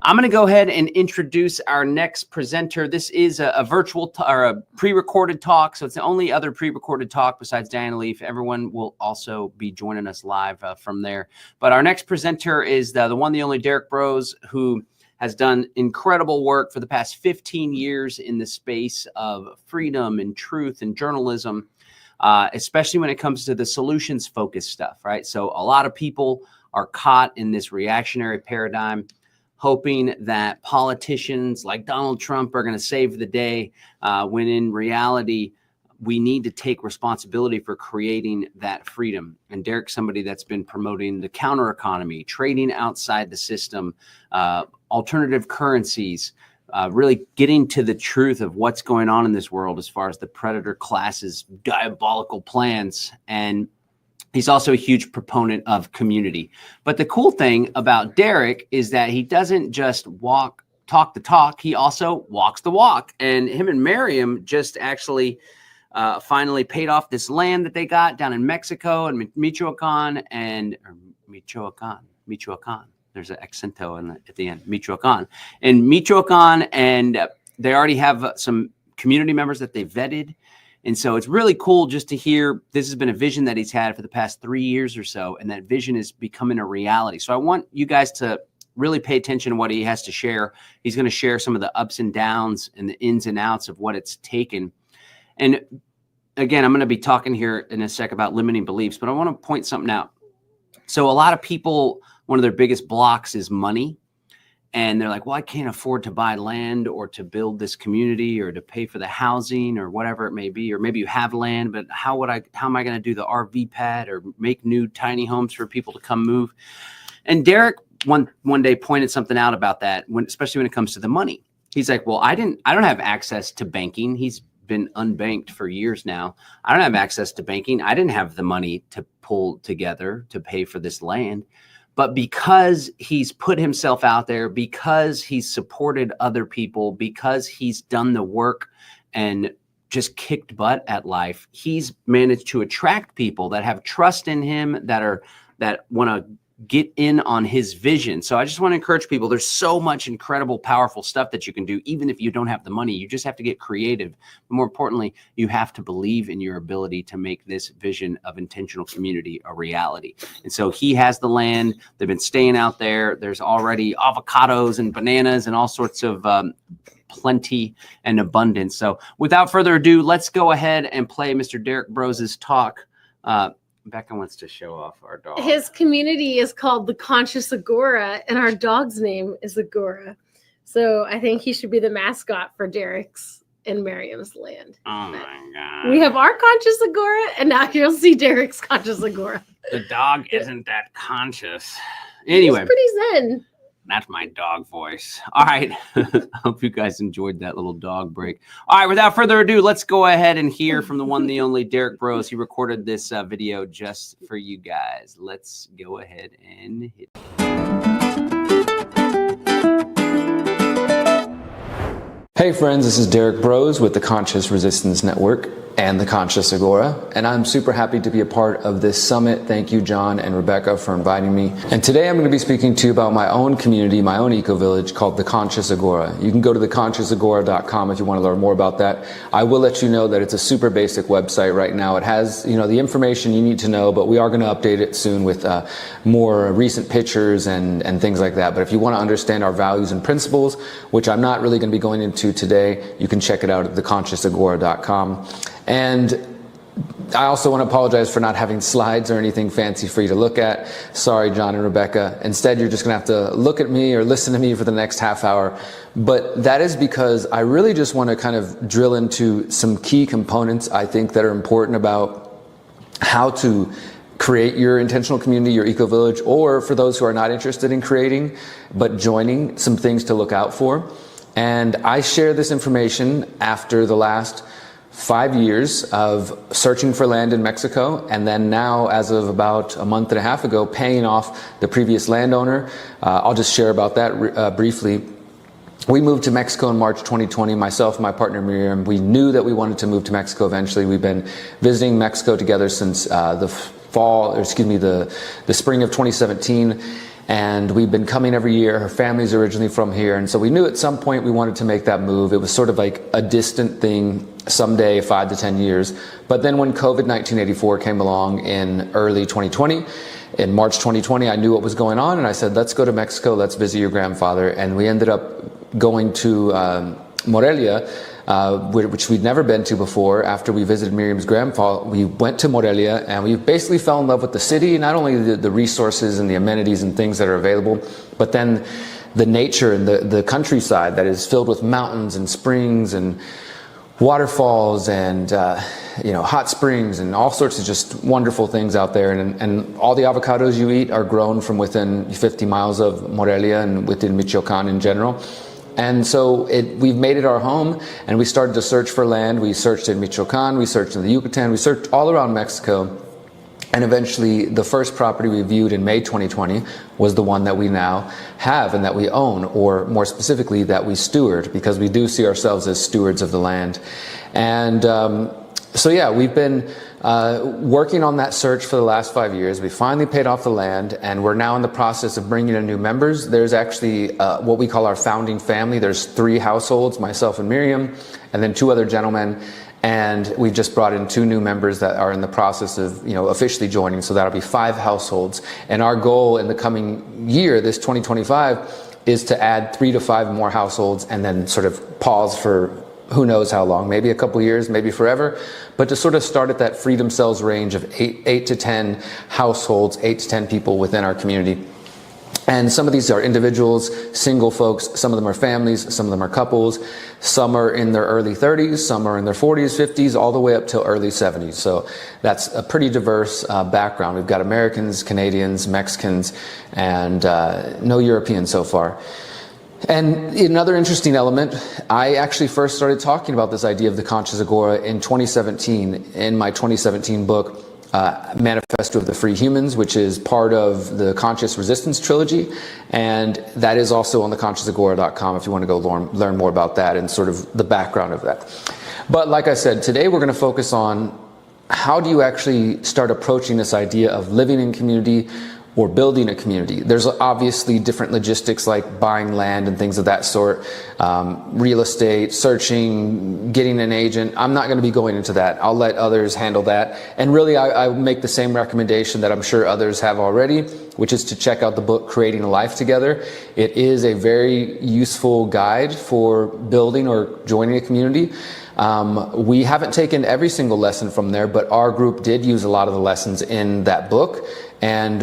I'm going to go ahead and introduce our next presenter. This is a virtual or a pre-recorded talk. So it's the only other pre-recorded talk besides Diana Leaf. Everyone will also be joining us live from there. But our next presenter is the one, the only Derrick Broze, who has done incredible work for the past 15 years in the space of freedom and truth and journalism, especially when it comes to the solutions-focused stuff, right? So a lot of people are caught in this reactionary paradigm, hoping that politicians like Donald Trump are going to save the day, when in reality, we need to take responsibility for creating that freedom. And Derrick's somebody that's been promoting the counter economy, trading outside the system, alternative currencies, really getting to the truth of what's going on in this world as far as the predator class's diabolical plans. And he's also a huge proponent of community. But the cool thing about Derrick is that he doesn't just talk the talk, he also walks the walk. And him and Miriam just actually finally paid off this land that they got down in Mexico and Michoacan. There's an accento at the end, Michoacan. And Michoacan, and they already have some community members that they vetted. And so it's really cool just to hear this has been a vision that he's had for the past 3 years or so, and that vision is becoming a reality. So I want you guys to really pay attention to what he has to share. He's going to share some of the ups and downs and the ins and outs of what it's taken. And again, I'm going to be talking here in a sec about limiting beliefs, but I want to point something out. So a lot of people, one of their biggest blocks is money. And they're like, well, I can't afford to buy land or to build this community or to pay for the housing or whatever it may be. Or maybe you have land, but how am I going to do the RV pad or make new tiny homes for people to come move? And Derrick one day pointed something out about that, especially when it comes to the money. He's like, well, I don't have access to banking. He's been unbanked for years now. I don't have access to banking. I didn't have the money to pull together to pay for this land. But because he's put himself out there, because he's supported other people, because he's done the work and just kicked butt at life, he's managed to attract people that have trust in him, that want to get in on his vision. So I just want to encourage people. There's so much incredible, powerful stuff that you can do, even if you don't have the money. You just have to get creative. But more importantly, you have to believe in your ability to make this vision of intentional community a reality. And so he has the land. They've been staying out there. There's already avocados and bananas and all sorts of plenty and abundance. So without further ado, let's go ahead and play Mr. Derrick Broze's talk. Becca wants to show off our dog. His community is called the Conscious Agora, and our dog's name is Agora. So I think he should be the mascot for Derrick's and Miriam's land. Oh my God. We have our Conscious Agora, and now you'll see Derrick's Conscious Agora. The dog isn't that conscious. Anyway. He's pretty zen. That's my dog voice. All right. Hope you guys enjoyed that little dog break. All right. Without further ado, let's go ahead and hear from the one, the only Derrick Broze. He recorded this video just for you guys. Let's go ahead and hit it. Hey friends, this is Derrick Broze with the Conscious Resistance Network and the Conscious Agora, and I'm super happy to be a part of this summit. Thank you, John and Rebecca, for inviting me. And today I'm going to be speaking to you about my own community, my own eco-village called the Conscious Agora. You can go to theconsciousagora.com if you want to learn more about that. I will let you know that it's a super basic website right now. It has, the information you need to know, but we are going to update it soon with more recent pictures and things like that. But if you want to understand our values and principles, which I'm not really going to be going into today, you can check it out at theconsciousagora.com. And I also want to apologize for not having slides or anything fancy for you to look at. Sorry, John and Rebecca. Instead, you're just going to have to look at me or listen to me for the next half hour. But that is because I really just want to kind of drill into some key components I think that are important about how to create your intentional community, your eco-village, or for those who are not interested in creating, but joining, some things to look out for. And I share this information after the last 5 years of searching for land in Mexico, and then now, as of about a month and a half ago, paying off the previous landowner. I'll just share about that briefly. We moved to Mexico in March 2020, myself and my partner Miriam. We knew that we wanted to move to Mexico eventually. We've been visiting Mexico together since the spring of 2017. And we've been coming every year. Her family's originally from here. And so we knew at some point we wanted to make that move. It was sort of like a distant thing someday, 5 to 10 years. But then when COVID-1984 came along in early 2020, in March 2020, I knew what was going on. And I said, let's go to Mexico. Let's visit your grandfather. And we ended up going to Morelia, which we'd never been to before. After we visited Miriam's grandfather, we went to Morelia and we basically fell in love with the city, not only the resources and the amenities and things that are available, but then the nature and the countryside that is filled with mountains and springs and waterfalls and hot springs and all sorts of just wonderful things out there. And all the avocados you eat are grown from within 50 miles of Morelia and within Michoacan in general. And so we've made it our home, and we started to search for land. We searched in Michoacan, we searched in the Yucatan, we searched all around Mexico. And eventually the first property we viewed in May 2020 was the one that we now have and that we own, or more specifically that we steward, because we do see ourselves as stewards of the land. And so yeah, we've been working on that search for the last 5 years. We finally paid off the land, and we're now in the process of bringing in new members. There's actually what we call our founding family. There's 3 households, myself and Miriam, and then 2 other gentlemen. And we've just brought in 2 new members that are in the process of, officially joining. So that'll be 5 households. And our goal in the coming year, this 2025, is to add 3 to 5 more households and then sort of pause for who knows how long, maybe a couple years, maybe forever, but to sort of start at that Freedom Cells range of 8 to 10 households, 8 to 10 people within our community. And some of these are individuals, single folks, some of them are families, some of them are couples, some are in their early 30s, some are in their 40s, 50s, all the way up till early 70s. So that's a pretty diverse background. We've got Americans, Canadians, Mexicans, and no Europeans so far. And another interesting element, I actually first started talking about this idea of the Conscious Agora in 2017, in my 2017 book, Manifesto of the Free Humans, which is part of the Conscious Resistance trilogy. And that is also on the consciousagora.com if you want to go learn more about that and sort of the background of that. But like I said, today we're going to focus on how do you actually start approaching this idea of living in community or building a community. There's obviously different logistics like buying land and things of that sort, real estate, searching, getting an agent. I'm not going to be going into that. I'll let others handle that. And really, I make the same recommendation that I'm sure others have already, which is to check out the book, Creating a Life Together. It is a very useful guide for building or joining a community. We haven't taken every single lesson from there, but our group did use a lot of the lessons in that book. And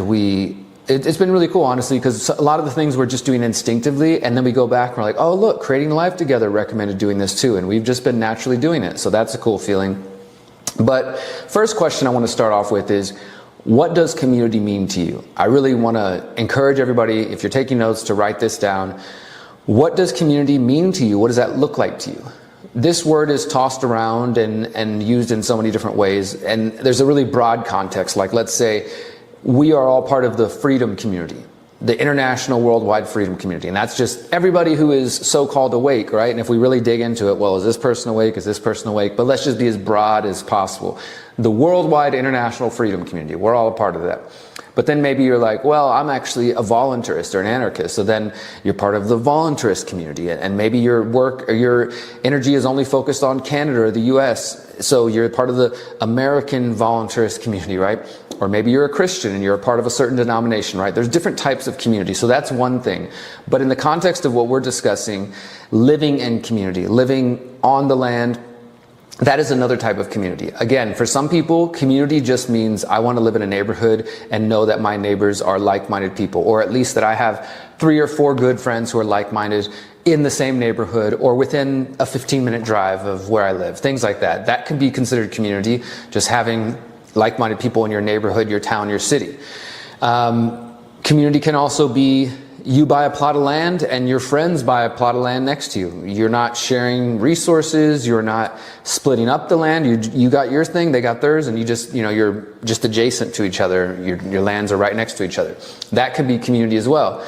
it's been really cool, honestly, because a lot of the things we're just doing instinctively, and then we go back and we're like, oh, look, Creating a Life Together recommended doing this too. And we've just been naturally doing it. So that's a cool feeling. But first question I want to start off with is, what does community mean to you? I really want to encourage everybody, if you're taking notes, to write this down. What does community mean to you? What does that look like to you? This word is tossed around and used in so many different ways. And there's a really broad context. Like, let's say we are all part of the freedom community, the international worldwide freedom community. And that's just everybody who is so-called awake, right? And if we really dig into it, well, is this person awake? Is this person awake? But let's just be as broad as possible. The worldwide international freedom community, we're all a part of that. But then maybe you're like, well, I'm actually a voluntarist or an anarchist. So then you're part of the voluntarist community. And maybe your work or your energy is only focused on Canada or the US. So you're part of the American voluntarist community, right? Or maybe you're a Christian and you're a part of a certain denomination, right? There's different types of community. So that's one thing. But in the context of what we're discussing, living in community, living on the land, that is another type of community. Again, for some people, community just means I want to live in a neighborhood and know that my neighbors are like-minded people, or at least that I have 3 or 4 good friends who are like-minded in the same neighborhood or within a 15-minute drive of where I live, things like that. That can be considered community, just having like-minded people in your neighborhood, your town, your city. Community can also be you buy a plot of land and your friends buy a plot of land next to you. You're not sharing resources. You're not splitting up the land. You got your thing, they got theirs, and you're just adjacent to each other. Your lands are right next to each other. That could be community as well.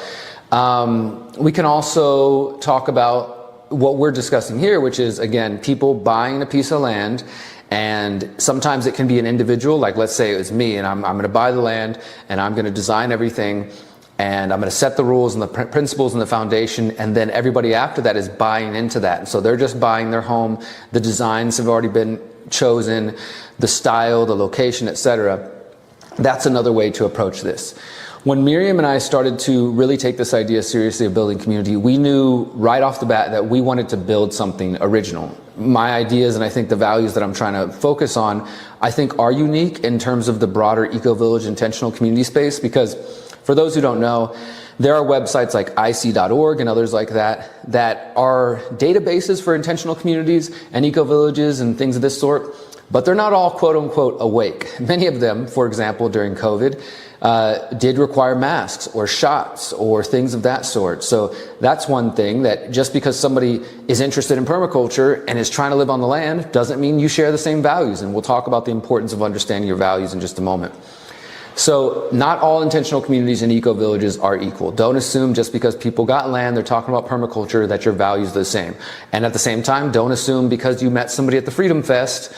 We can also talk about what we're discussing here, which is, again, people buying a piece of land. And sometimes it can be an individual, like let's say it was me and I'm going to buy the land and I'm going to design everything. and I'm going to set the rules and the principles and the foundation, and then everybody after that is buying into that. So they're just buying their home, the designs have already been chosen, the style, the location, etc. That's another way to approach this. When Miriam and I started to really take this idea seriously of building community, we knew right off the bat that we wanted to build something original. My ideas and I think the values that I'm trying to focus on, I think are unique in terms of the broader Ecovillage intentional community space, because for those who don't know, there are websites like ic.org and others like that that are databases for intentional communities and ecovillages and things of this sort, but they're not all quote unquote awake. Many of them, for example, during COVID, did require masks or shots or things of that sort. So that's one thing, that just because somebody is interested in permaculture and is trying to live on the land doesn't mean you share the same values. And we'll talk about the importance of understanding your values in just a moment. So not all intentional communities and eco-villages are equal. Don't assume just because people got land, they're talking about permaculture, that your values are the same. And at the same time, don't assume because you met somebody at the Freedom Fest,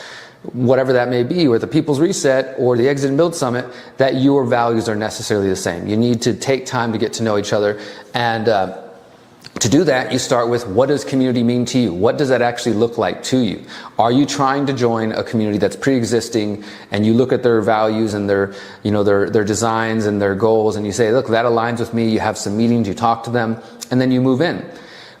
whatever that may be, or the People's Reset or the Exit and Build Summit, that your values are necessarily the same. You need to take time to get to know each other. And to do that, you start with, what does community mean to you? What does that actually look like to you? Are you trying to join a community that's pre-existing, and you look at their values and their, their designs and their goals, and you say, look, that aligns with me. You have some meetings, you talk to them, and then you move in.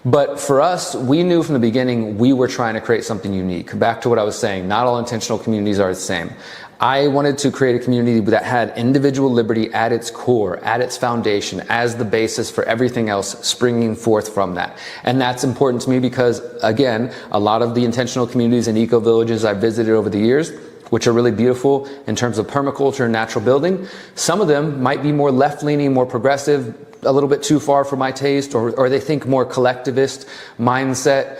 But for us, we knew from the beginning we were trying to create something unique. Back to what I was saying, not all intentional communities are the same. I wanted to create a community that had individual liberty at its core, at its foundation, as the basis for everything else springing forth from that. And that's important to me because, again, a lot of the intentional communities and eco-villages I've visited over the years, which are really beautiful in terms of permaculture and natural building, some of them might be more left-leaning, more progressive, a little bit too far for my taste, or they think more collectivist mindset,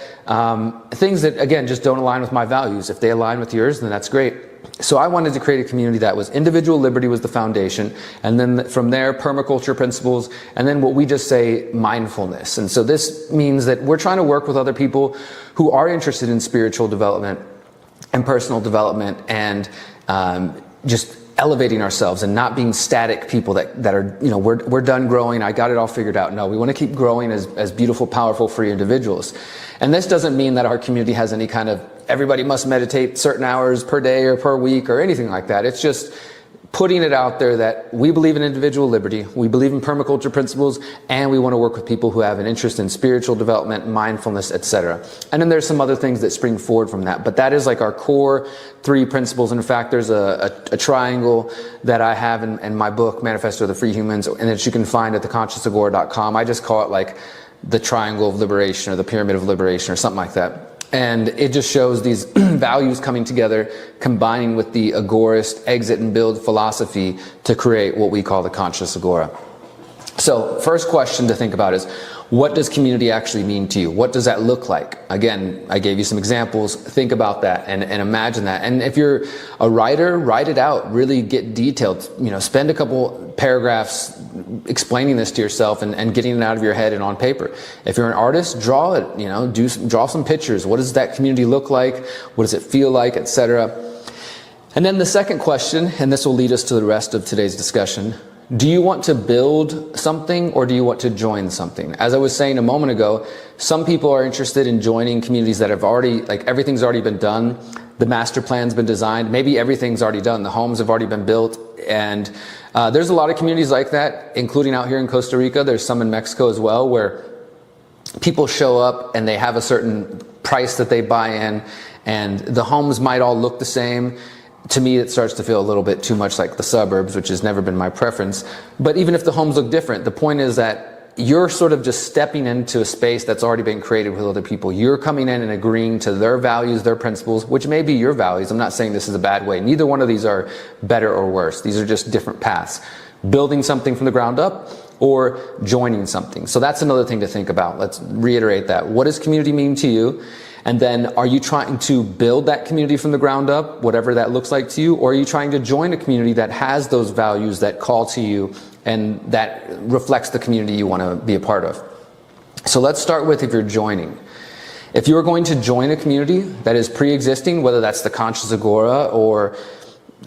things that, again, just don't align with my values. If they align with yours, then that's great. So I wanted to create a community that was individual liberty was the foundation, and then from there, permaculture principles, and then what we just say, mindfulness. And so this means that we're trying to work with other people who are interested in spiritual development and personal development, and just elevating ourselves and not being static people that are, we're done growing, I got it all figured out. No, we want to keep growing as beautiful, powerful, free individuals. And this doesn't mean that our community has any kind of, everybody must meditate certain hours per day or per week or anything like that. It's just putting it out there that we believe in individual liberty, we believe in permaculture principles, and we want to work with people who have an interest in spiritual development, mindfulness, etc. And then there's some other things that spring forward from that, but that is like our core 3 principles. In fact, there's a triangle that I have in my book, Manifesto of the Free Humans, and that you can find at theConsciousAgora.com. I just call it like the triangle of liberation or the pyramid of liberation or something like that. And it just shows these values coming together, combining with the agorist exit and build philosophy to create what we call the Conscious Agora. So first question to think about is, what does community actually mean to you? What does that look like? Again, I gave you some examples. Think about that and imagine that. And if you're a writer, write it out. Really get detailed. Spend a couple paragraphs explaining this to yourself and getting it out of your head and on paper. If you're an artist, draw it. Draw some pictures. What does that community look like? What does it feel like, etc. And then the second question, and this will lead us to the rest of today's discussion. Do you want to build something or do you want to join something? As I was saying a moment ago, some people are interested in joining communities that have already, like everything's already been done. The master plan's been designed. Maybe everything's already done. The homes have already been built. And there's a lot of communities like that, including out here in Costa Rica. There's some in Mexico as well, where people show up and they have a certain price that they buy in, and the homes might all look the same. To me, it starts to feel a little bit too much like the suburbs, which has never been my preference. But even if the homes look different, the point is that you're sort of just stepping into a space that's already been created with other people. You're coming in and agreeing to their values, their principles, which may be your values. I'm not saying this is a bad way. Neither one of these are better or worse. These are just different paths. Building something from the ground up or joining something. So that's another thing to think about. Let's reiterate that. What does community mean to you? And then, are you trying to build that community from the ground up, whatever that looks like to you? Or are you trying to join a community that has those values that call to you and that reflects the community you want to be a part of? So let's start with if you're joining. If you're going to join a community that is pre-existing, whether that's the Conscious Agora or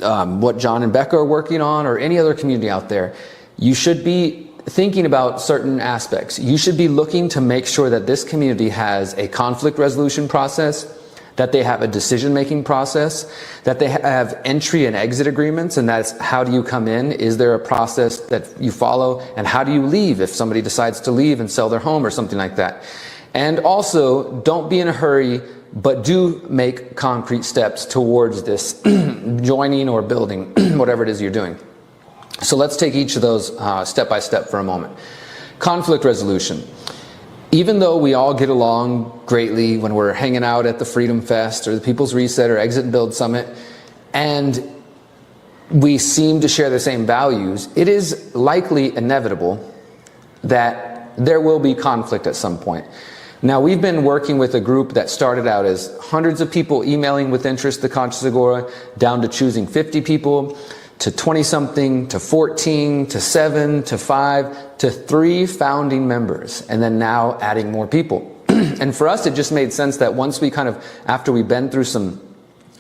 what John and Becca are working on or any other community out there, you should be thinking about certain aspects. You should be looking to make sure that this community has a conflict resolution process, that they have a decision-making process, that they have entry and exit agreements, and that's how do you come in? Is there a process that you follow? And how do you leave if somebody decides to leave and sell their home or something like that? And also, don't be in a hurry, but do make concrete steps towards this joining or building, whatever it is you're doing. So let's take each of those step by step for a moment. Conflict resolution. Even though we all get along greatly when we're hanging out at the Freedom Fest or the People's Reset or Exit and Build Summit, and we seem to share the same values, it is likely inevitable that there will be conflict at some point. Now, we've been working with a group that started out as hundreds of people emailing with interest to Conscious Agora, down to choosing 50 people, to 20-something, to 14, to 7, to 5, to 3 founding members, and then now adding more people. And for us, it just made sense that once we after we've been through some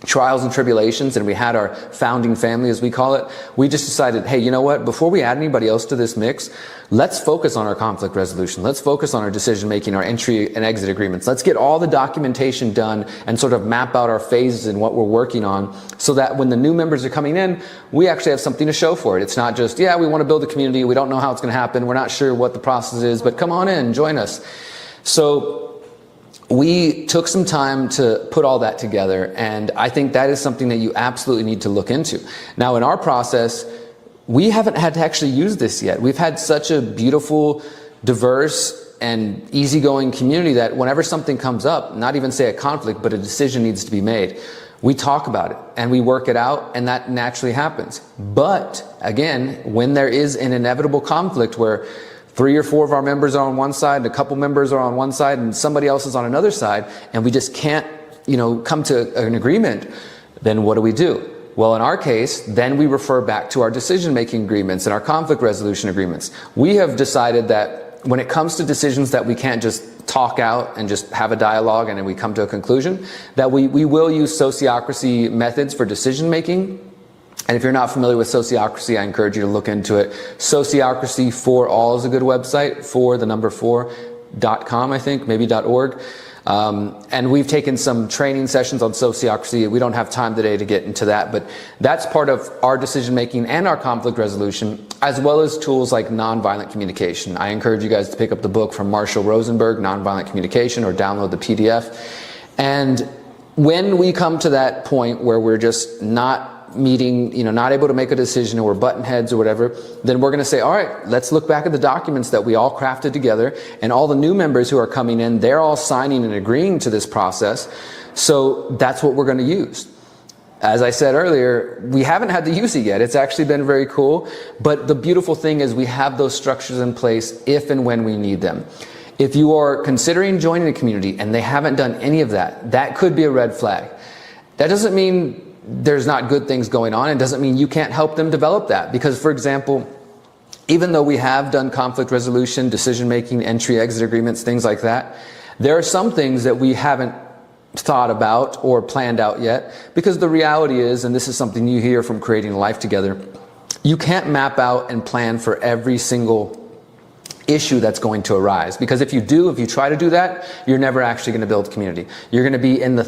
trials and tribulations and we had our founding family, as we call it, we just decided, hey, you know what, before we add anybody else to this mix, let's focus on our conflict resolution. Let's focus on our decision making, our entry and exit agreements. Let's get all the documentation done and sort of map out our phases and what we're working on, so that when the new members are coming in, we actually have something to show for it. It's not just, yeah, we want to build a community, we don't know how it's going to happen, we're not sure what the process is, but come on in, join us. So we took some time to put all that together, and I think that is something that you absolutely need to look into. Now, in our process, we haven't had to actually use this yet. We've had such a beautiful, diverse, and easygoing community that whenever something comes up, not even say a conflict, but a decision needs to be made, we talk about it and we work it out, and that naturally happens. But again, when there is an inevitable conflict where 3 or 4 of our members are on one side, and a couple members are on one side, and somebody else is on another side, and we just can't, come to an agreement, then what do? Well, in our case, then we refer back to our decision-making agreements and our conflict resolution agreements. We have decided that when it comes to decisions that we can't just talk out and just have a dialogue and then we come to a conclusion, that we will use sociocracy methods for decision-making. And if you're not familiar with sociocracy, I encourage you to look into it. Sociocracy for All is a good website, for the number 4.com, I think, maybe .org. And we've taken some training sessions on sociocracy. We don't have time today to get into that, but that's part of our decision making and our conflict resolution, as well as tools like nonviolent communication. I encourage you guys to pick up the book from Marshall Rosenberg, Nonviolent Communication, or download the PDF. And when we come to that point where we're just not meeting, not able to make a decision, or we're button heads or whatever, then we're going to say, all right, let's look back at the documents that we all crafted together, and all the new members who are coming in, they're all signing and agreeing to this process. So that's what we're going to use. As I said earlier, we haven't had to use it yet. It's actually been very cool. But the beautiful thing is we have those structures in place if and when we need them. If you are considering joining a community and they haven't done any of that, that could be a red flag. That doesn't mean there's not good things going on. It doesn't mean you can't help them develop that. Because, for example, even though we have done conflict resolution, decision-making, entry-exit agreements, things like that, there are some things that we haven't thought about or planned out yet. Because the reality is, and this is something you hear from Creating a Life Together, you can't map out and plan for every single issue that's going to arise. Because if you try to do that, you're never actually going to build community. You're going to be in the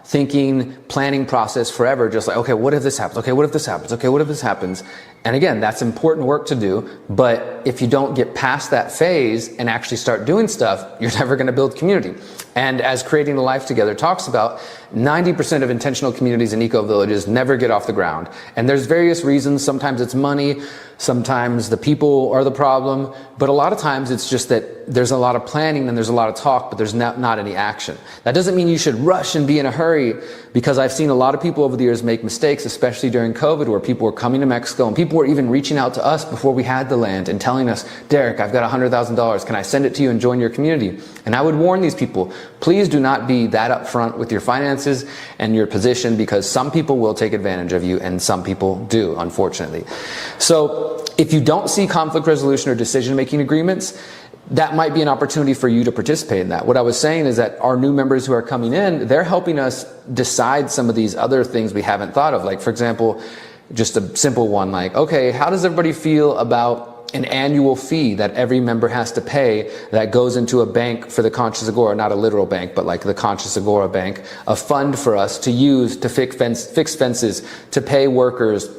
thinking, planning process forever, just like, okay, what if this happens? Okay, what if this happens? Okay, what if this happens? And again, that's important work to do, but if you don't get past that phase and actually start doing stuff, you're never going to build community. And as Creating a Life Together talks about, 90% of intentional communities and eco-villages never get off the ground. And there's various reasons. Sometimes it's money, sometimes the people are the problem, but a lot of times it's just that there's a lot of planning and there's a lot of talk, but there's not any action. That doesn't mean you should rush and be in a hurry, because I've seen a lot of people over the years make mistakes, especially during COVID, where people were coming to Mexico and people were even reaching out to us before we had the land and telling us, Derrick, I've got $100,000. Can I send it to you and join your community? And I would warn these people, please do not be that upfront with your finances and your position, because some people will take advantage of you and some people do, unfortunately. So if you don't see conflict resolution or decision-making agreements, that might be an opportunity for you to participate in that. What I was saying is that our new members who are coming in, they're helping us decide some of these other things we haven't thought of. Like, for example, just a simple one like, okay, how does everybody feel about an annual fee that every member has to pay that goes into a bank for the Conscious Agora, not a literal bank, but like the Conscious Agora Bank, a fund for us to use to fix fences, to pay workers,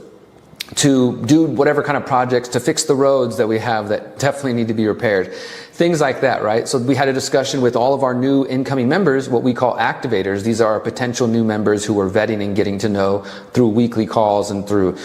to do whatever kind of projects, to fix the roads that we have that definitely need to be repaired. Things like that, right? So we had a discussion with all of our new incoming members, what we call activators. These are our potential new members who we're vetting and getting to know through weekly calls and through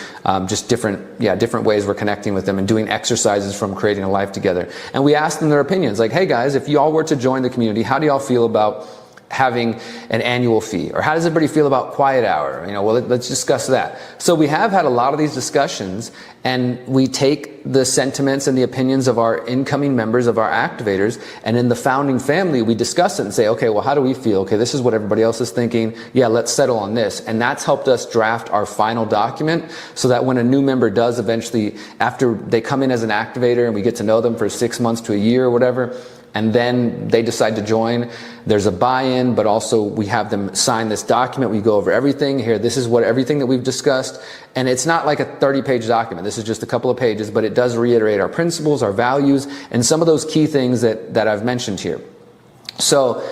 just different ways we're connecting with them and doing exercises from creating a life together. And we asked them their opinions, like, hey guys, if you all were to join the community, how do y'all feel about having an annual fee? Or how does everybody feel about quiet hour? You know, well, let's discuss that. So we have had a lot of these discussions, and we take the sentiments and the opinions of our incoming members, of our activators, and in the founding family, we discuss it and say, okay, well, how do we feel? Okay, this is what everybody else is thinking. Yeah, let's settle on this. And that's helped us draft our final document so that when a new member does eventually, after they come in as an activator and we get to know them for 6 months to a year or whatever, and then they decide to join, there's a buy-in, but also we have them sign this document. We go over everything here. This is what everything that we've discussed. And it's not like a 30-page document. This is just a couple of pages, but it does reiterate our principles, our values, and some of those key things that I've mentioned here. So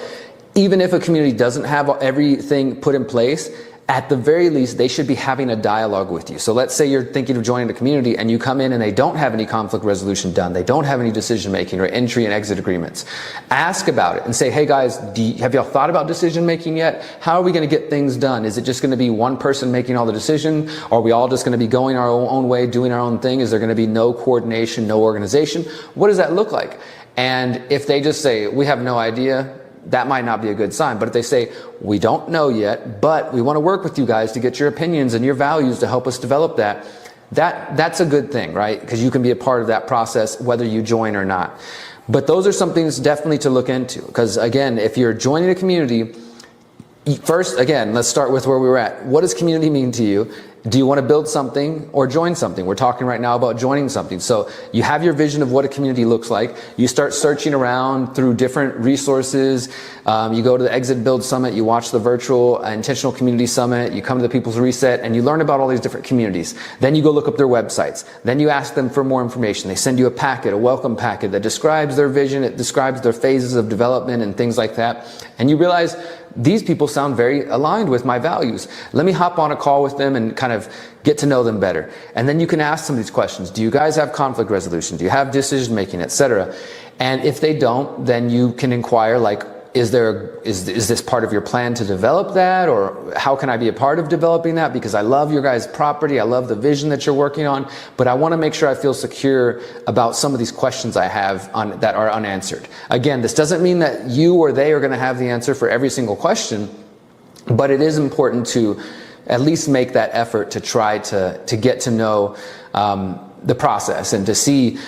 even if a community doesn't have everything put in place, at the very least, they should be having a dialogue with you. So let's say you're thinking of joining a community and you come in and they don't have any conflict resolution done. They don't have any decision making or entry and exit agreements. Ask about it and say, hey guys, have y'all thought about decision making yet? How are we going to get things done? Is it just going to be one person making all the decision? Are we all just going to be going our own way, doing our own thing? Is there going to be no coordination, no organization? What does that look like? And if they just say, we have no idea, that might not be a good sign. But if they say, we don't know yet, but we want to work with you guys to get your opinions and your values to help us develop that's a good thing, right? Because you can be a part of that process whether you join or not. But those are some things definitely to look into. Because again, if you're joining a community, first, again, let's start with where we were at. What does community mean to you? Do you want to build something or join something? We're talking right now about joining something. So you have your vision of what a community looks like. You start searching around through different resources. You go to the Exit Build Summit. You watch the virtual Intentional Community Summit. You come to the People's Reset and you learn about all these different communities. Then you go look up their websites. Then you ask them for more information. They send you a packet, a welcome packet that describes their vision. It describes their phases of development and things like that. And you realize these people sound very aligned with my values. Let me hop on a call with them and kind of get to know them better. And then you can ask some of these questions. Do you guys have conflict resolution? Do you have decision making, etc.? And if they don't, then you can inquire, like, is this part of your plan to develop that? Or how can I be a part of developing that? Because I love your guys' property. I love the vision that you're working on, but I want to make sure I feel secure about some of these questions I have that are unanswered. Again, this doesn't mean that you or they are going to have the answer for every single question, but it is important to at least make that effort to try to get to know the process and to see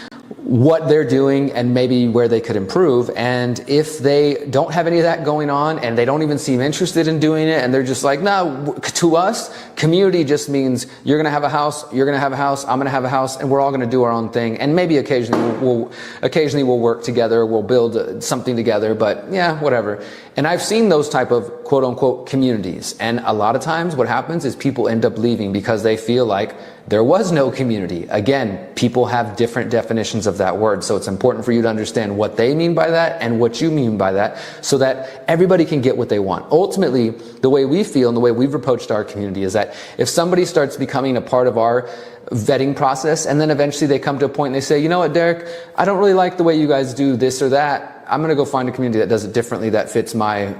what they're doing and maybe where they could improve. And if they don't have any of that going on and they don't even seem interested in doing it and they're just like, no, to us, community just means you're going to have a house, you're going to have a house, I'm going to have a house, and we're all going to do our own thing. And maybe occasionally we'll work together, we'll build something together, but yeah, whatever. And I've seen those type of quote unquote communities. And a lot of times what happens is people end up leaving because they feel like there was no community. Again, people have different definitions of that word. So it's important for you to understand what they mean by that and what you mean by that so that everybody can get what they want. Ultimately, the way we feel and the way we've approached our community is that if somebody starts becoming a part of our vetting process and then eventually they come to a point and they say, you know what, Derrick, I don't really like the way you guys do this or that. I'm going to go find a community that does it differently, that fits my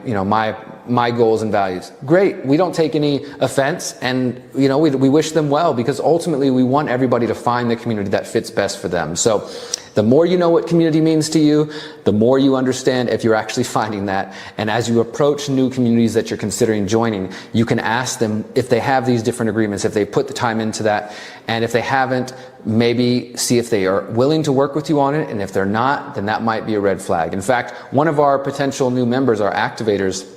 goals and values. Great. We don't take any offense, and we wish them well, because ultimately we want everybody to find the community that fits best for them. So the more you know what community means to you, the more you understand if you're actually finding that. And as you approach new communities that you're considering joining, you can ask them if they have these different agreements, if they put the time into that. And if they haven't, maybe see if they are willing to work with you on it. And if they're not, then that might be a red flag. In fact, one of our potential new members, our activators,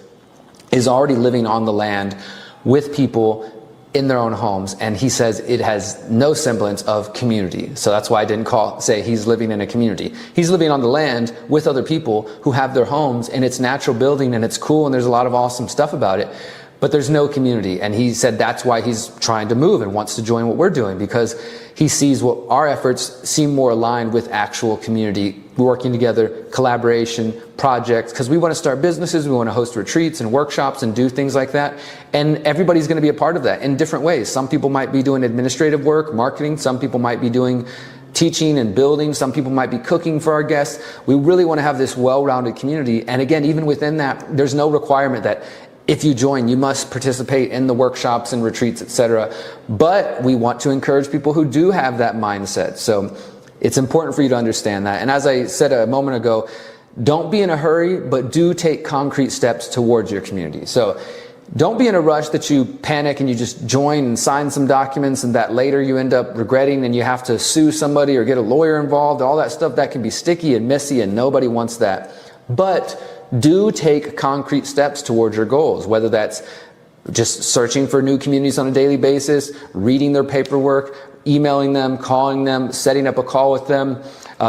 is already living on the land with people in their own homes, and he says it has no semblance of community. So that's why I didn't say he's living in a community. He's living on the land with other people who have their homes, and it's natural building and it's cool and there's a lot of awesome stuff about it. but there's no community. And he said that's why he's trying to move and wants to join what we're doing, because he sees what our efforts seem more aligned with actual community, working together, collaboration, projects, because we want to start businesses, we want to host retreats and workshops and do things like that. And everybody's going to be a part of that in different ways. Some people might be doing administrative work, marketing, some people might be doing teaching and building, some people might be cooking for our guests. We really want to have this well-rounded community. And again, even within that, there's no requirement that if you join, you must participate in the workshops and retreats, etc. But we want to encourage people who do have that mindset. So it's important for you to understand that. And as I said a moment ago, don't be in a hurry, but do take concrete steps towards your community. So don't be in a rush that you panic and you just join and sign some documents and that later you end up regretting and you have to sue somebody or get a lawyer involved. All that stuff, that can be sticky and messy and nobody wants that. But do take concrete steps towards your goals, whether that's just searching for new communities on a daily basis, reading their paperwork, emailing them, calling them, setting up a call with them,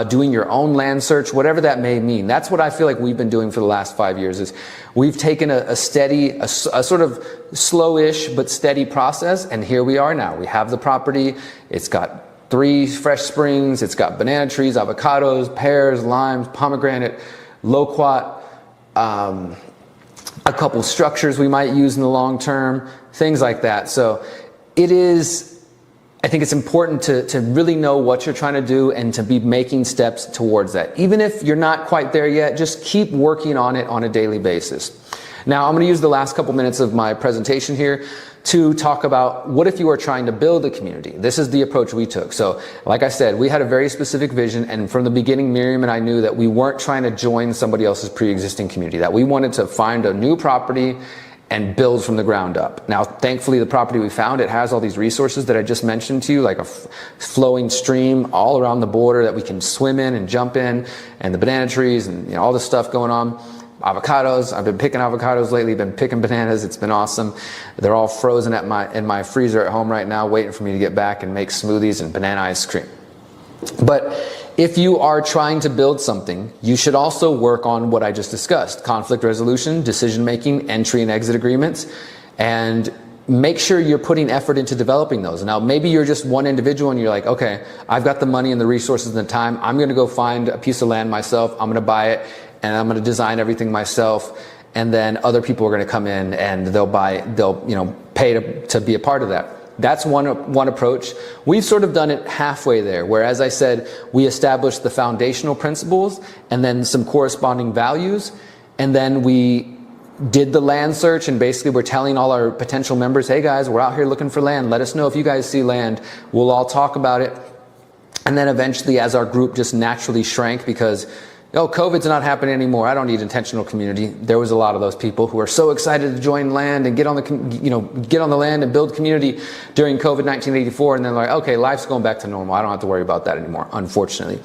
doing your own land search, whatever that may mean. That's what I feel like we've been doing for the last 5 years. Is we've taken a steady, a sort of slow-ish but steady process, and here we are now. We have the property. It's got 3 fresh springs. It's got banana trees, avocados, pears, limes, pomegranate, loquat, a couple structures we might use in the long term, things like that. So it is, I think it's important to really know what you're trying to do and to be making steps towards that. Even if you're not quite there yet, just keep working on it on a daily basis. Now, I'm going to use the last couple minutes of my presentation here to talk about what if you are trying to build a community. This is the approach we took. So, like I said, we had a very specific vision, and from the beginning, Miriam and I knew that we weren't trying to join somebody else's pre-existing community, that we wanted to find a new property and build from the ground up. Now, thankfully, the property we found, it has all these resources that I just mentioned to you, like a flowing stream all around the border that we can swim in and jump in, and the banana trees and all this stuff going on. Avocados, I've been picking avocados lately, been picking bananas, it's been awesome. They're all frozen in my freezer at home right now, waiting for me to get back and make smoothies and banana ice cream. But if you are trying to build something, you should also work on what I just discussed: conflict resolution, decision making, entry and exit agreements, and make sure you're putting effort into developing those. Now, maybe you're just one individual and you're like, okay, I've got the money and the resources and the time, I'm going to go find a piece of land myself, I'm going to buy it, and I'm going to design everything myself, and then other people are going to come in and they'll pay to be a part of that. That's one approach. We've sort of done it halfway there, where, as I said, we established the foundational principles and then some corresponding values, and then we did the land search, and basically we're telling all our potential members, hey guys, we're out here looking for land. Let us know if you guys see land. We'll all talk about it. And then eventually, as our group just naturally shrank because COVID's not happening anymore, I don't need intentional community. There was a lot of those people who are so excited to join land and get on the land and build community during COVID 1984, and then like, okay, life's going back to normal. I don't have to worry about that anymore, unfortunately.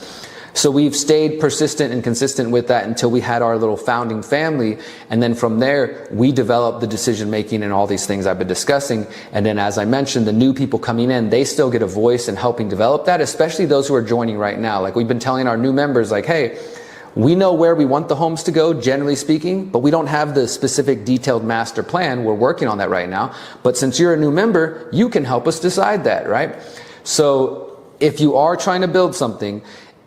So we've stayed persistent and consistent with that until we had our little founding family, and then from there we developed the decision making and all these things I've been discussing. And then, as I mentioned, the new people coming in, they still get a voice in helping develop that, especially those who are joining right now. Like, we've been telling our new members, like, hey, we know where we want the homes to go, generally speaking, but we don't have the specific detailed master plan. We're working on that right now. But since you're a new member, you can help us decide that, right? So if you are trying to build something,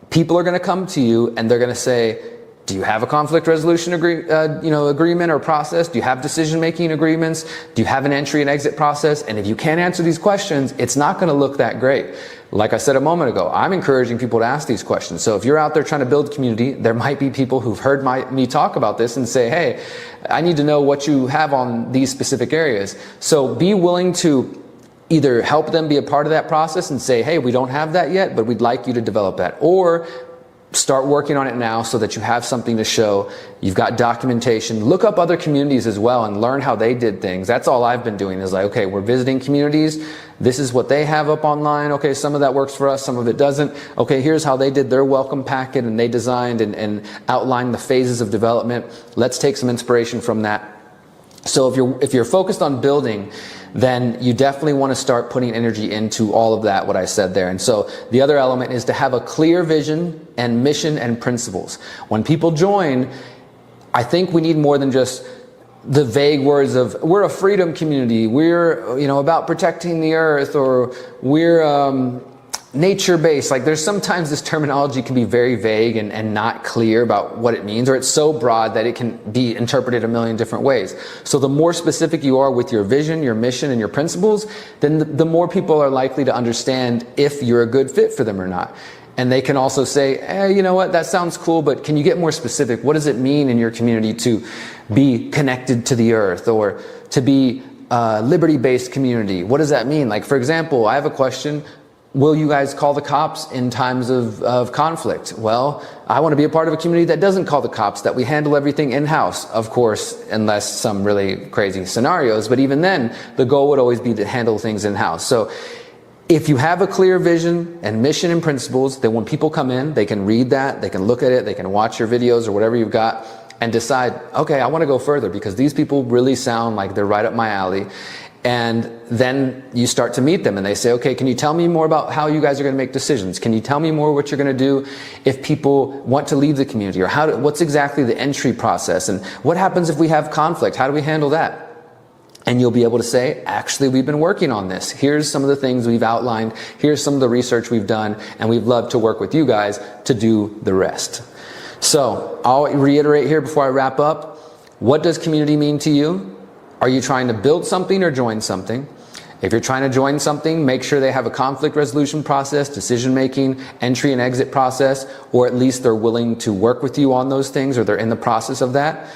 people are going to come to you and they're going to say, do you have a conflict resolution agreement or process? Do you have decision-making agreements? Do you have an entry and exit process? And if you can't answer these questions, it's not going to look that great. Like I said a moment ago, I'm encouraging people to ask these questions. So if you're out there trying to build community, there might be people who've heard me talk about this and say, hey, I need to know what you have on these specific areas. So be willing to either help them be a part of that process and say, hey, we don't have that yet, but we'd like you to develop that. Or start working on it now so that you have something to show. You've got documentation. Look up other communities as well and learn how they did things. That's all I've been doing, is like, okay, we're visiting communities. This is what they have up online. Okay, some of that works for us, some of it doesn't. Okay, here's how they did their welcome packet and they designed and outlined the phases of development. Let's take some inspiration from that. So if you're focused on building, then you definitely want to start putting energy into all of that, what I said there. And so the other element is to have a clear vision and mission and principles. When people join, I think we need more than just the vague words of we're a freedom community, we're, you know, about protecting the earth, or we're nature-based. Like, there's sometimes this terminology can be very vague and not clear about what it means, or it's so broad that it can be interpreted a million different ways. So the more specific you are with your vision, your mission, and your principles, then the more people are likely to understand if you're a good fit for them or not. And they can also say, hey, you know what, that sounds cool, but can you get more specific? What does it mean in your community to be connected to the earth, or to be a liberty-based community? What does that mean? Like, for example, I have a question. Will you guys call the cops in times of conflict? Well, I want to be a part of a community that doesn't call the cops, that we handle everything in-house, of course, unless some really crazy scenarios. But even then, the goal would always be to handle things in-house. So if you have a clear vision and mission and principles, then when people come in, they can read that, they can look at it, they can watch your videos or whatever you've got, and decide, okay, I want to go further because these people really sound like they're right up my alley. And then you start to meet them and they say, okay, can you tell me more about how you guys are going to make decisions? Can you tell me more what you're going to do if people want to leave the community? Or what's exactly the entry process? And what happens if we have conflict? How do we handle that? And you'll be able to say, actually, we've been working on this. Here's some of the things we've outlined. Here's some of the research we've done. And we'd love to work with you guys to do the rest. So I'll reiterate here before I wrap up. What does community mean to you? Are you trying to build something or join something? If you're trying to join something, make sure they have a conflict resolution process, decision-making, entry and exit process, or at least they're willing to work with you on those things, or they're in the process of that.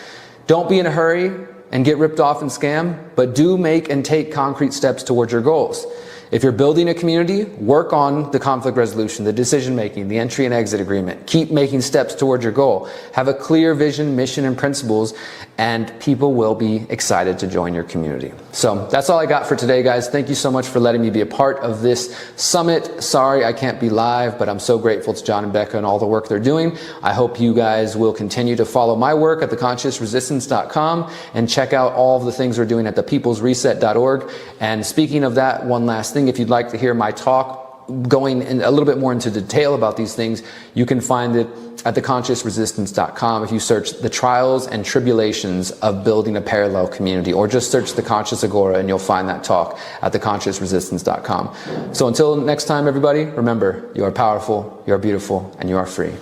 Don't be in a hurry and get ripped off and scam, but do make and take concrete steps towards your goals. If you're building a community, work on the conflict resolution, the decision-making, the entry and exit agreement. Keep making steps towards your goal. Have a clear vision, mission, and principles, and people will be excited to join your community. So that's all I got for today, guys. Thank you so much for letting me be a part of this summit. Sorry I can't be live, but I'm so grateful to John and Becca and all the work they're doing. I hope you guys will continue to follow my work at theconsciousresistance.com and check out all of the things we're doing at thepeoplesreset.org. And speaking of that, one last thing, if you'd like to hear my talk going in a little bit more into detail about these things, you can find it at theconsciousresistance.com if you search the trials and tribulations of building a parallel community, or just search the Conscious Agora and you'll find that talk at theconsciousresistance.com. So until next time, everybody, remember, you are powerful, you are beautiful, and you are free.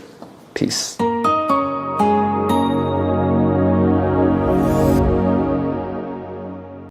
Peace.